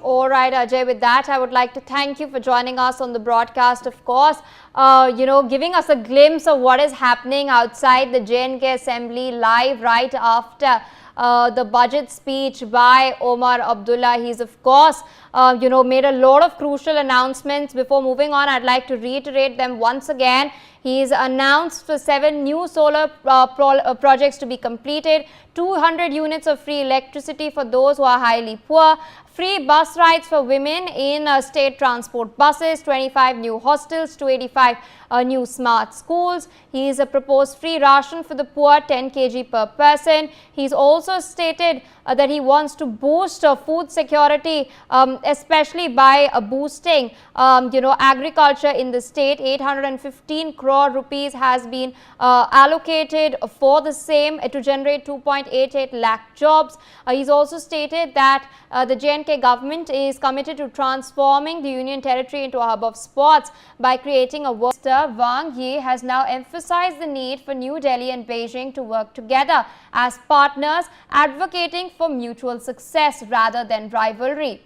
All right, Ajay, with that, I would like to thank you for joining us on the broadcast, of course, giving us a glimpse of what is happening outside the J&K Assembly live right after the budget speech by Omar Abdullah. He's, of course, made a lot of crucial announcements. Before moving on, I'd like to reiterate them once again. He's announced for 7 new solar projects to be completed, 200 units of free electricity for those who are highly poor, free bus rides for women in state transport buses, 25 new hostels, 285 new smart schools. He's proposed free ration for the poor, 10 kg per person. He's also stated that he wants to boost food security, especially by boosting, agriculture in the state. 815 crore rupees has been allocated for the same to generate 2.88 lakh jobs. He's also stated that the J&K government is committed to transforming the Union Territory into a hub of sports by creating a world. Minister Wang Yi has now emphasized the need for New Delhi and Beijing to work together as partners, advocating for mutual success rather than rivalry.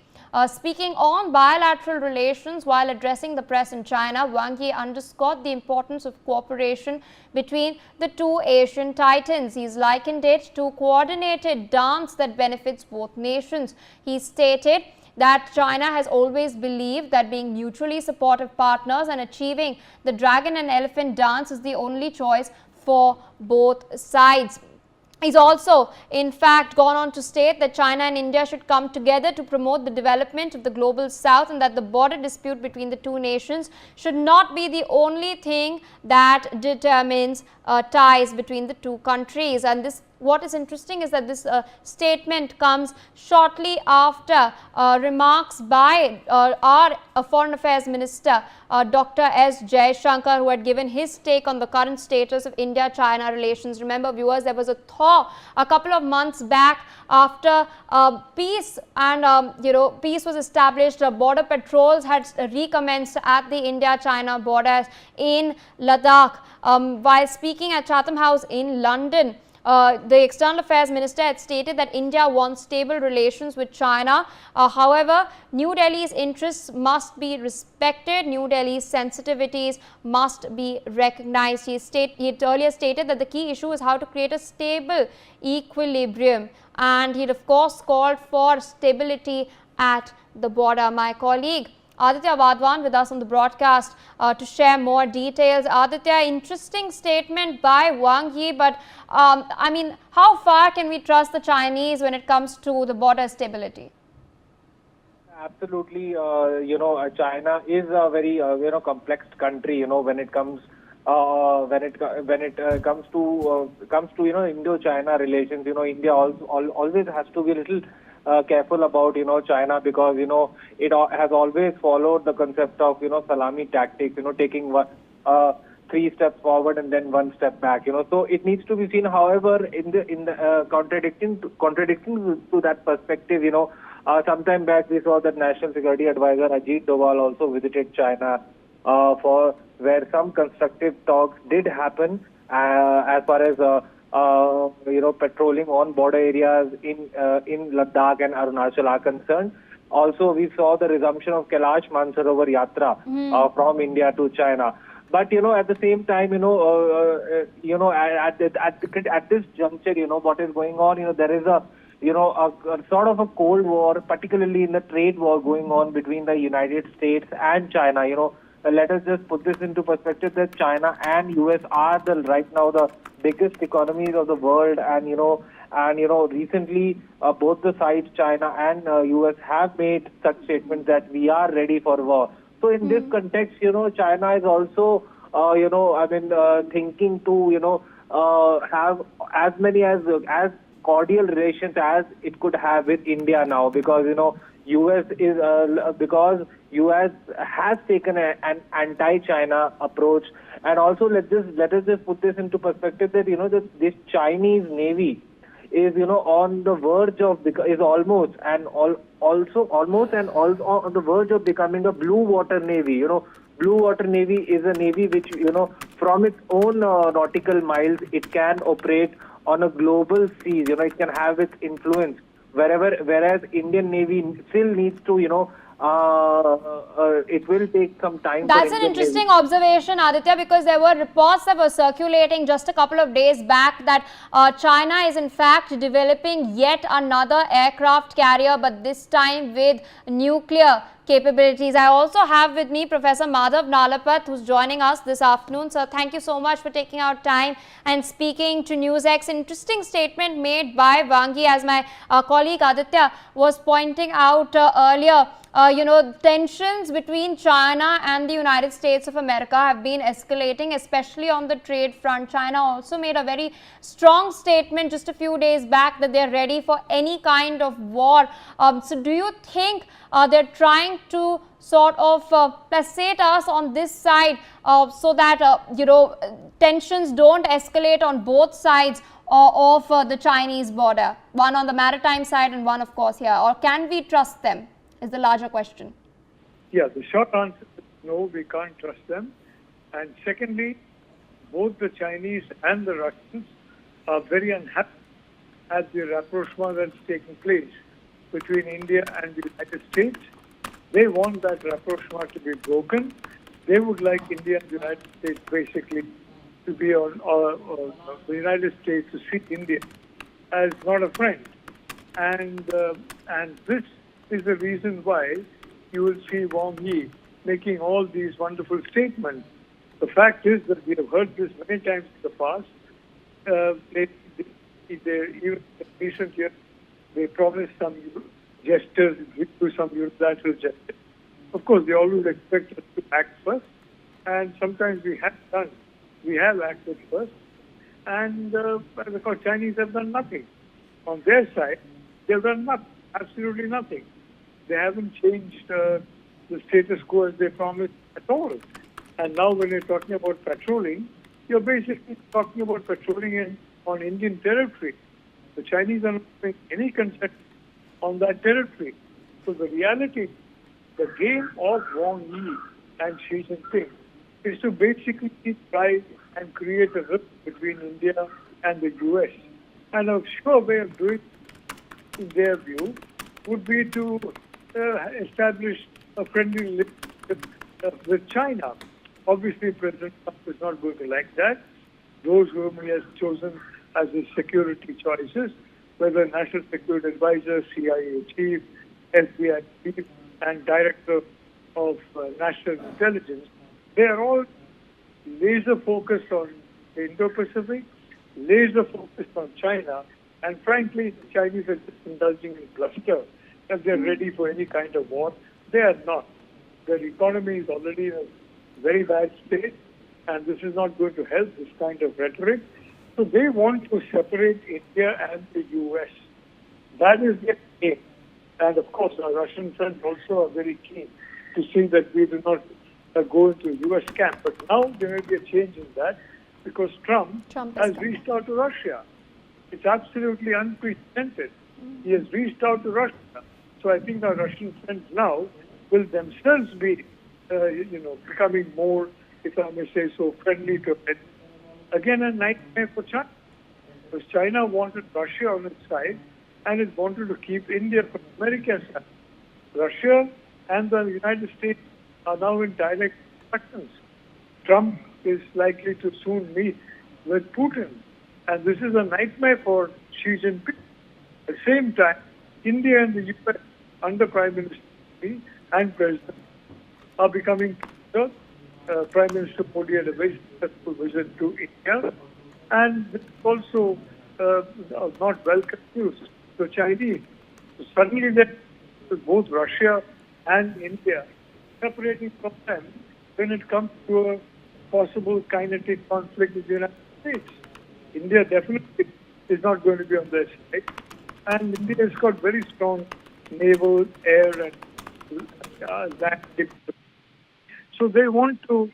Speaking on bilateral relations while addressing the press in China, Wang Yi underscored the importance of cooperation between the two Asian titans. He's likened it to coordinated dance that benefits both nations. He stated that China has always believed that being mutually supportive partners and achieving the dragon and elephant dance is the only choice for both sides. He's also, in fact, gone on to state that China and India should come together to promote the development of the global south, and that the border dispute between the two nations should not be the only thing that determines ties between the two countries. And this, what is interesting is that this statement comes shortly after remarks by our Foreign Affairs Minister Dr. S. Jaishankar, who had given his take on the current status of India-China relations. Remember, viewers, there was a thaw a couple of months back after peace and peace was established. Border patrols had recommenced at the India-China border in Ladakh. While speaking at Chatham House in London, the External Affairs Minister had stated that India wants stable relations with China. However, New Delhi's interests must be respected. New Delhi's sensitivities must be recognized. He had earlier stated that the key issue is how to create a stable equilibrium, and he had of course called for stability at the border. My colleague Aditya Vadwan with us on the broadcast to share more details. Aditya, interesting statement by Wang Yi, but I mean, how far can we trust the Chinese when it comes to the border stability? Absolutely, China is a very complex country. When it comes comes to Indo-China relations. India always has to be a little careful about China, because it has always followed the concept of salami tactics, taking 3 steps forward and then 1 step back. So it needs to be seen. However, in the contradicting to that perspective, sometime back we saw that National Security Advisor Ajit Doval also visited China for where some constructive talks did happen as far as patrolling on border areas in Ladakh and Arunachal are concerned. Also, we saw the resumption of Kailash Mansarovar Yatra from India to China. But at the same time, at this juncture, what is going on? There is a sort of a cold war, particularly in the trade war going on between the United States and China. Let us just put this into perspective that China and US are right now the biggest economies of the world, and recently both the sides, China and US, have made such statements that we are ready for war. So in this context, China is also thinking to have as many as cordial relations as it could have with India now, because US is because US has taken an anti-China approach. And also let us just put this into perspective that this Chinese Navy is on the verge of almost on the verge of becoming a blue water navy. Blue water navy is a navy which from its own nautical miles it can operate on a global seas. It can have its influence whereas Indian Navy still needs to, it will take some time. That's for an Indian interesting Navy. observation, Aditya, because there were reports that were circulating just a couple of days back that China is in fact developing yet another aircraft carrier, but this time with nuclear capabilities. I also have with me Professor Madhav Nalapat, who's joining us this afternoon. So thank you so much for taking out time and speaking to NewsX. Interesting statement made by Wang Yi, as my colleague Aditya was pointing out earlier. Tensions between China and the United States of America have been escalating, especially on the trade front. China also made a very strong statement just a few days back that they're ready for any kind of war. So do you think they're trying to sort of placate us on this side so that, tensions don't escalate on both sides of the Chinese border, one on the maritime side and one, of course, here? Or can we trust them? Is the larger question. Yeah, the short answer is no, we can't trust them. And secondly, both the Chinese and the Russians are very unhappy at the rapprochement that's taking place between India and the United States. They want that rapprochement to be broken. They would like India and the United States basically to be on, the United States to see India as not a friend. And this is the reason why you will see Wang Yi making all these wonderful statements. The fact is that we have heard this many times in the past. Even in recent years, they promised some gestures, do some unilateral gestures. Of course, they always expect us to act first, and sometimes we have acted first, and because Chinese have done nothing. On their side, they have done nothing, absolutely nothing. They haven't changed the status quo as they promised at all. And now when you're talking about patrolling, you're basically talking about patrolling on Indian territory. The Chinese are not making any concession on that territory. So the reality, the game of Wang Yi and Xi Jinping is to basically try and create a rift between India and the US. And a sure way of doing it, in their view, would be to establish a friendly relationship with China. Obviously, President Trump is not going to like that. Those whom he has chosen as his security choices, whether National Security Advisor, CIA Chief, FBI Chief, and Director of National Intelligence, they are all laser focused on the Indo-Pacific, laser focused on China, and frankly, the Chinese are just indulging in bluster that they're ready for any kind of war. They are not. Their economy is already in a very bad state, and this is not going to help this kind of rhetoric. So they want to separate India and the US. That is their aim. And of course, our Russian friends also are very keen to see that we do not go into US camp. But now there may be a change in that because Trump has reached out to Russia. It's absolutely unprecedented. He has reached out to Russia. So I think our Russian friends now will themselves be, becoming more, if I may say so, friendly to it. Again, a nightmare for China. Because China wanted Russia on its side and it wanted to keep India from America's side. Russia and the United States are now in direct discussions. Trump is likely to soon meet with Putin. And this is a nightmare for Xi Jinping. At the same time, India and the US under Prime Minister Modi and President are becoming closer. Prime Minister Modi had a very successful visit to India, and this is also not welcome news to Chinese. So suddenly, with both Russia and India separating from them when it comes to a possible kinetic conflict with the United States. India definitely is not going to be on their side, and India has got very strong naval, air, and land capability. So they want to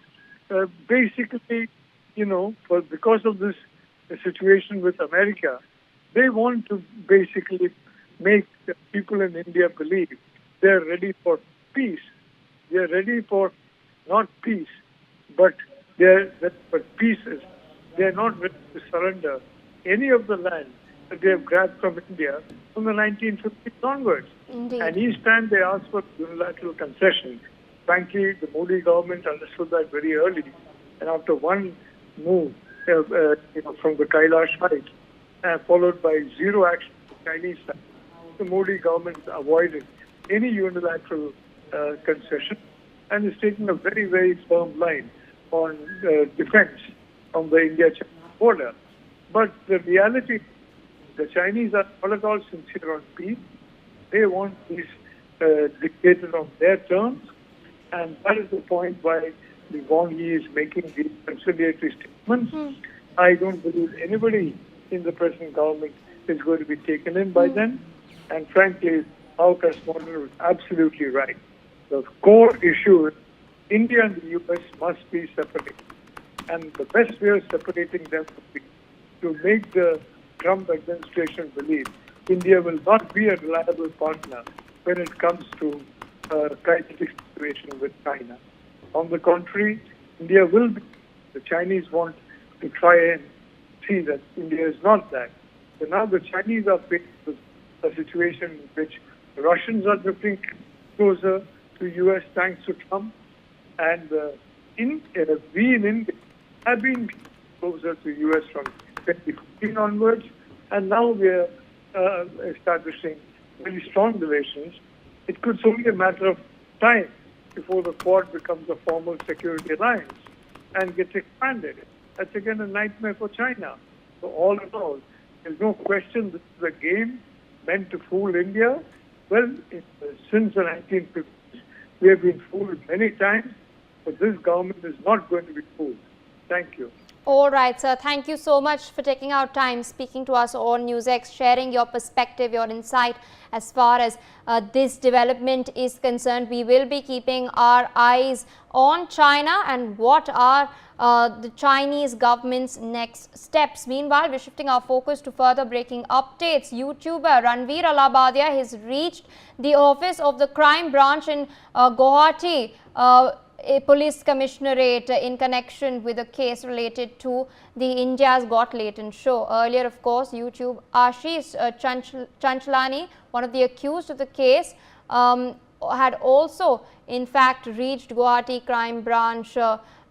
basically, because of this situation with America, they want to basically make the people in India believe they're ready for peace. They're ready for not peace, but peace is. They're not ready to surrender any of the land that they have grabbed from India from the 1950s onwards. Indeed. And each time they asked for unilateral concession. Frankly, the Modi government understood that very early. And after one move from the Kailash heights, followed by zero action from the Chinese side, the Modi government avoided any unilateral concession and is taking a very, very firm line on defense on the India-China border. But the reality, the Chinese are not at all sincere on peace. They want peace dictated on their terms, and that is the point why the Wang Yi is making these conciliatory statements. I don't believe anybody in the present government is going to be taken in by them. And frankly, our correspondent was absolutely right. The core issue is India and the US must be separated. And the best way of separating them would be to make the Trump administration believe India will not be a reliable partner when it comes to a crisis situation with China. On the contrary, India will be. The Chinese want to try and see that India is not that. So now the Chinese are faced with a situation in which the Russians are drifting closer to US thanks to Trump, and we in India have been closer to US from 2015 onwards, and now we are establishing very strong relations. It could only a matter of time before the Quad becomes a formal security alliance and gets expanded. That's again a nightmare for China. So all in all, there's no question this is a game meant to fool India. Well, since the 1950s, we have been fooled many times, but this government is not going to be fooled. Thank you. All right, sir. Thank you so much for taking out time, speaking to us on NewsX, sharing your perspective, your insight as far as this development is concerned. We will be keeping our eyes on China and what are the Chinese government's next steps. Meanwhile, we're shifting our focus to further breaking updates. YouTuber Ranveer Allahbadia has reached the office of the crime branch in Guwahati, a police commissionerate in connection with a case related to the India's Got Latent show. Earlier, of course, YouTube Ashish Chanchlani, one of the accused of the case, had also in fact reached Guwahati crime branch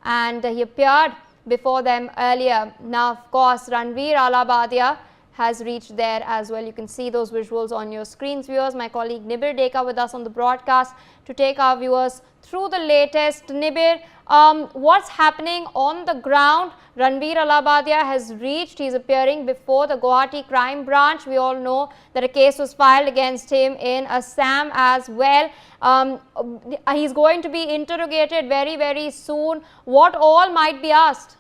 and he appeared before them earlier. Now, of course, Ranveer Allahbadia has reached there as well. You can see those visuals on your screens, viewers. My colleague Nibir Deka with us on the broadcast to take our viewers through the latest. Nibir, what's happening on the ground? Ranveer Allahbadia has reached. He's appearing before the Guwahati crime branch. We all know that a case was filed against him in Assam as well. He's going to be interrogated very, very soon. What all might be asked?